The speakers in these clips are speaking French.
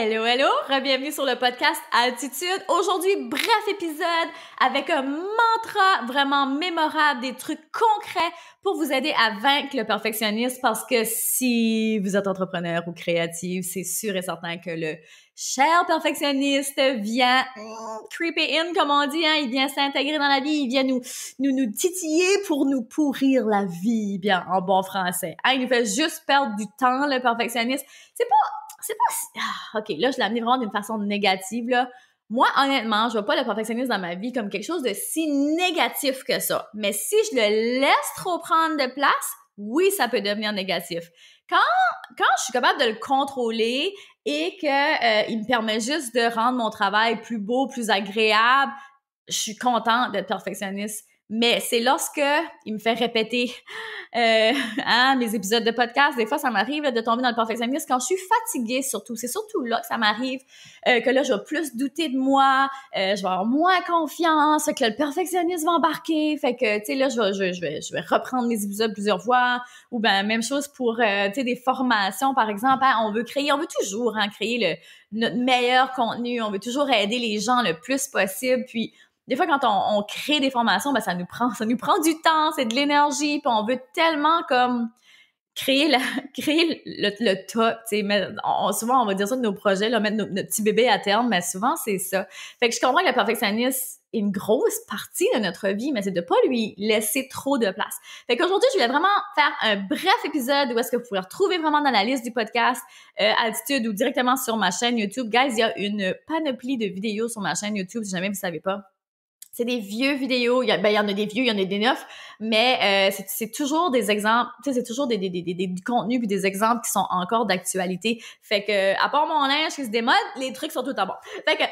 Hello, hello! Bienvenue sur le podcast Altitude. Aujourd'hui, bref épisode avec un mantra vraiment mémorable, des trucs concrets pour vous aider à vaincre le perfectionnisme parce que si vous êtes entrepreneur ou créatif, c'est sûr et certain que le cher perfectionniste vient creeper in, comme on dit, hein, il vient s'intégrer dans la vie, il vient nous titiller pour nous pourrir la vie, bien, en bon français. Hein, il nous fait juste perdre du temps, le perfectionniste. C'est pas OK, là, je l'ai amené vraiment d'une façon négative, là. Moi, honnêtement, je vois pas le perfectionnisme dans ma vie comme quelque chose de si négatif que ça. Mais si je le laisse trop prendre de place, oui, ça peut devenir négatif. Quand je suis capable de le contrôler et que il me permet juste de rendre mon travail plus beau, plus agréable, je suis contente d'être perfectionniste. Mais c'est lorsque il me fait répéter mes épisodes de podcast, des fois ça m'arrive là, de tomber dans le perfectionnisme quand je suis fatiguée surtout. C'est surtout là que ça m'arrive, que là je vais plus douter de moi, je vais avoir moins confiance, que le perfectionnisme va embarquer, fait que tu sais là je vais reprendre mes épisodes plusieurs fois, ou ben même chose pour tu sais des formations par exemple, hein, on veut toujours créer notre meilleur contenu, on veut toujours aider les gens le plus possible, puis des fois, quand on crée des formations, ben ça nous prend du temps, c'est de l'énergie, puis on veut tellement comme créer le top, tu sais, souvent on va dire ça de nos projets, là, mettre notre petit bébé à terme, mais souvent c'est ça. Fait que je comprends que le perfectionnisme est une grosse partie de notre vie, mais c'est de pas lui laisser trop de place. Fait qu'aujourd'hui, je voulais vraiment faire un bref épisode où est-ce que vous pouvez retrouver vraiment dans la liste du podcast Altitude ou directement sur ma chaîne YouTube. Guys, il y a une panoplie de vidéos sur ma chaîne YouTube, si jamais vous savez pas. C'est des vieux vidéos, il y en a des vieux, il y en a des neufs, mais c'est toujours des exemples, tu sais, c'est toujours du contenu puis des exemples qui sont encore d'actualité. Fait que, à part mon linge qui se démode, les trucs sont tout à bon. Fait que,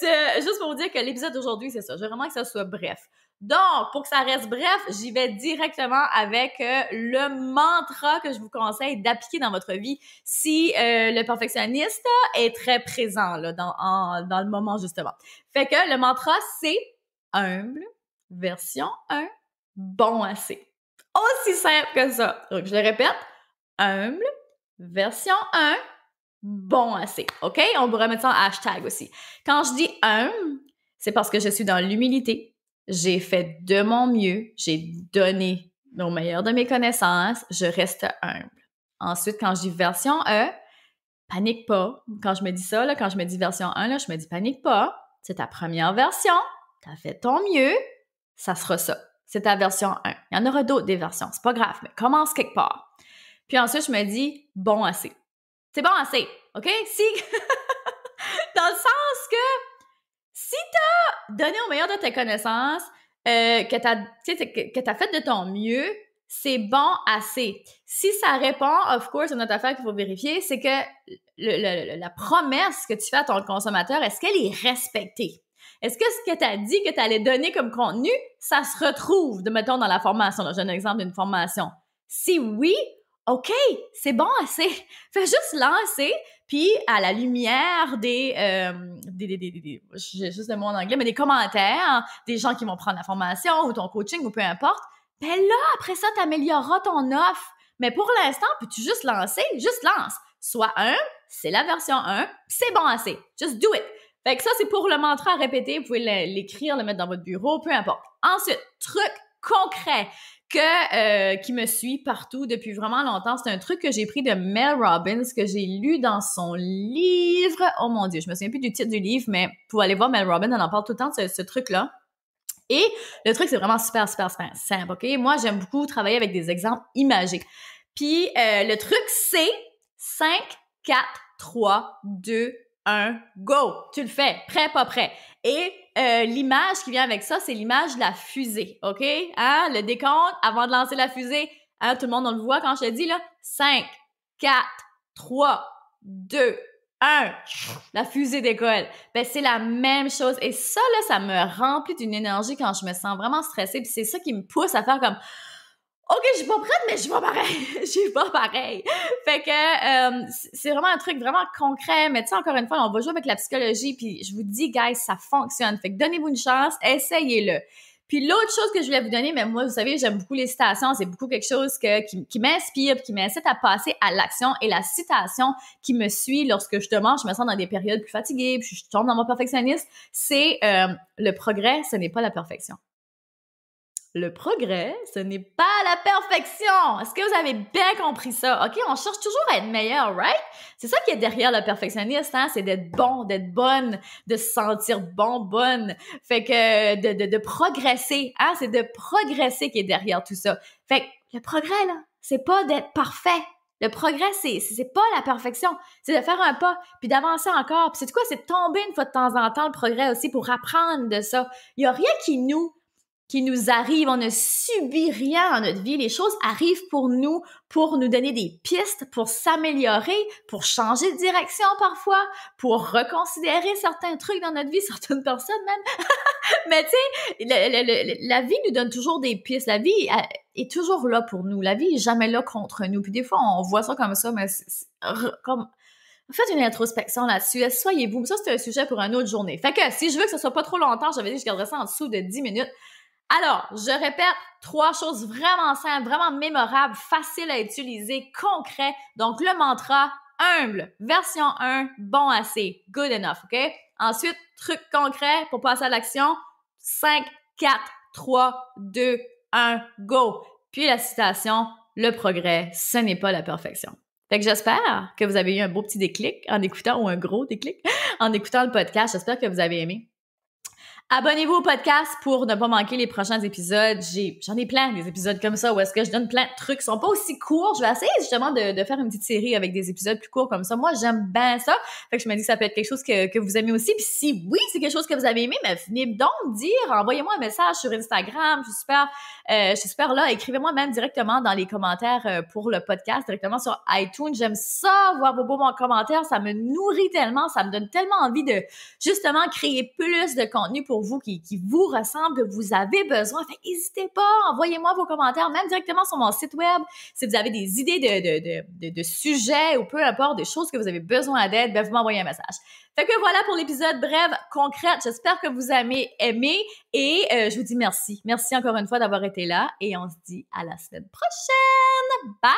c'est juste pour vous dire que l'épisode d'aujourd'hui, c'est ça. Je veux vraiment que ça soit bref. Donc, pour que ça reste bref, j'y vais directement avec le mantra que je vous conseille d'appliquer dans votre vie si le perfectionniste est très présent là, dans le moment, justement. Fait que le mantra, c'est humble, version 1, bon assez. Aussi simple que ça. Donc, je le répète, humble, version 1, bon assez. OK? On pourrait mettre ça en hashtag aussi. Quand je dis humble, c'est parce que je suis dans l'humilité. J'ai fait de mon mieux. J'ai donné au meilleur de mes connaissances. Je reste humble. Ensuite, quand je dis version 1, panique pas. Quand je me dis ça, là, quand je me dis version 1, là, je me dis panique pas. C'est ta première version. T'as fait ton mieux. Ça sera ça. C'est ta version 1. Il y en aura d'autres des versions. C'est pas grave, mais commence quelque part. Puis ensuite, je me dis bon assez. C'est bon assez, OK? Si, dans le sens que si t'as donné au meilleur de tes connaissances, que t'as fait de ton mieux, c'est bon assez. Si ça répond, of course, une autre affaire qu'il faut vérifier, c'est que la promesse que tu fais à ton consommateur, est-ce qu'elle est respectée? Est-ce que ce que tu as dit que tu allais donner comme contenu, ça se retrouve, mettons, dans la formation? Là, j'ai un exemple d'une formation. Si oui, OK, c'est bon assez. Fais juste lancer, puis à la lumière j'ai juste le mot en anglais, mais des commentaires, des gens qui vont prendre la formation ou ton coaching ou peu importe, ben là, après ça, t'amélioreras ton offre. Mais pour l'instant, peux-tu juste lancer? Juste lance. Soit c'est la version 1, puis c'est bon assez. Just do it. Fait que ça, c'est pour le mantra à répéter. Vous pouvez l'écrire, le mettre dans votre bureau, peu importe. Ensuite, truc concret qui me suit partout depuis vraiment longtemps. C'est un truc que j'ai pris de Mel Robbins, que j'ai lu dans son livre. Oh mon Dieu, je me souviens plus du titre du livre, mais pour aller voir Mel Robbins, elle en parle tout le temps de ce truc-là. Et le truc, c'est vraiment super, super, super simple, OK? Moi, j'aime beaucoup travailler avec des exemples imagés. Puis, le truc, c'est 5, 4, 3, 2, 1, go! Tu le fais, prêt, pas prêt. Et l'image qui vient avec ça, c'est l'image de la fusée, OK? Hein? Le décompte, avant de lancer la fusée, hein, tout le monde, on le voit quand je te dis, là, 5, 4, 3, 2, 1, la fusée décolle. Ben, c'est la même chose. Et ça, là, ça me remplit d'une énergie quand je me sens vraiment stressée. Puis c'est ça qui me pousse à faire comme OK, je suis pas prête, mais je suis pas pareil. Je suis pas pareil. Fait que c'est vraiment un truc vraiment concret. Mais tu sais, encore une fois, on va jouer avec la psychologie. Puis je vous dis, guys, ça fonctionne. Fait que donnez-vous une chance, essayez-le. Puis l'autre chose que je voulais vous donner, mais moi, vous savez, j'aime beaucoup les citations, c'est beaucoup quelque chose qui m'inspire, qui m'incite à passer à l'action. Et la citation qui me suit lorsque justement je me sens dans des périodes plus fatiguées, puis je tombe dans mon perfectionnisme, c'est le progrès, ce n'est pas la perfection. Le progrès, ce n'est pas la perfection. Est-ce que vous avez bien compris ça? OK, on cherche toujours à être meilleur, right? C'est ça qui est derrière le perfectionniste, hein? C'est d'être bon, d'être bonne, de se sentir bonne. Fait que de progresser, hein? C'est de progresser qui est derrière tout ça. Fait que le progrès, là, c'est pas d'être parfait. Le progrès, c'est pas la perfection. C'est de faire un pas, puis d'avancer encore. Puis c'est quoi? C'est de tomber une fois de temps en temps, le progrès aussi, pour apprendre de ça. Il y a rien qui nous arrive, on ne subit rien dans notre vie. Les choses arrivent pour nous donner des pistes, pour s'améliorer, pour changer de direction parfois, pour reconsidérer certains trucs dans notre vie, certaines personnes même. Mais tu sais, la vie nous donne toujours des pistes. La vie est toujours là pour nous. La vie est jamais là contre nous. Puis des fois, on voit ça comme ça, mais comme... Faites une introspection là-dessus. Soyez-vous. Ça, c'est un sujet pour une autre journée. Fait que si je veux que ce soit pas trop longtemps, j'avais dit que je garderais ça en dessous de 10 minutes. Alors, je répète 3 choses vraiment simples, vraiment mémorables, faciles à utiliser, concrets. Donc, le mantra, humble, version 1, bon assez, good enough, OK? Ensuite, truc concret pour passer à l'action, 5, 4, 3, 2, 1, go! Puis la citation, le progrès, ce n'est pas la perfection. Fait que j'espère que vous avez eu un beau petit déclic en écoutant, ou un gros déclic en écoutant le podcast. J'espère que vous avez aimé. Abonnez-vous au podcast pour ne pas manquer les prochains épisodes. J'en ai plein des épisodes comme ça où est-ce que je donne plein de trucs. Ils sont pas aussi courts. Je vais essayer justement de faire une petite série avec des épisodes plus courts comme ça. Moi, j'aime bien ça. Fait que je me dis que ça peut être quelque chose que vous aimez aussi. Puis si oui, c'est quelque chose que vous avez aimé, mais venez donc dire, envoyez-moi un message sur Instagram. Je suis super là. Écrivez-moi même directement dans les commentaires pour le podcast, directement sur iTunes. J'aime ça, voir vos beaux commentaires. Ça me nourrit tellement. Ça me donne tellement envie de justement créer plus de contenu pour vous qui vous ressemble, que vous avez besoin. Fait n'hésitez pas, envoyez-moi vos commentaires, même directement sur mon site web. Si vous avez des idées de sujets ou peu importe, des choses que vous avez besoin d'aide, ben vous m'envoyez un message. Fait que voilà pour l'épisode bref, concret. J'espère que vous avez aimé et je vous dis merci. Merci encore une fois d'avoir été là et on se dit à la semaine prochaine. Bye!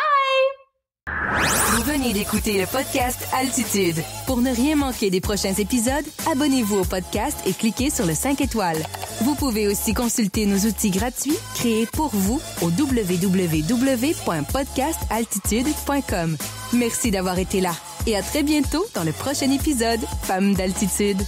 Vous venez d'écouter le podcast Altitude. Pour ne rien manquer des prochains épisodes, abonnez-vous au podcast et cliquez sur le 5 étoiles. Vous pouvez aussi consulter nos outils gratuits créés pour vous au www.podcastaltitude.com. Merci d'avoir été là et à très bientôt dans le prochain épisode Femmes d'Altitude.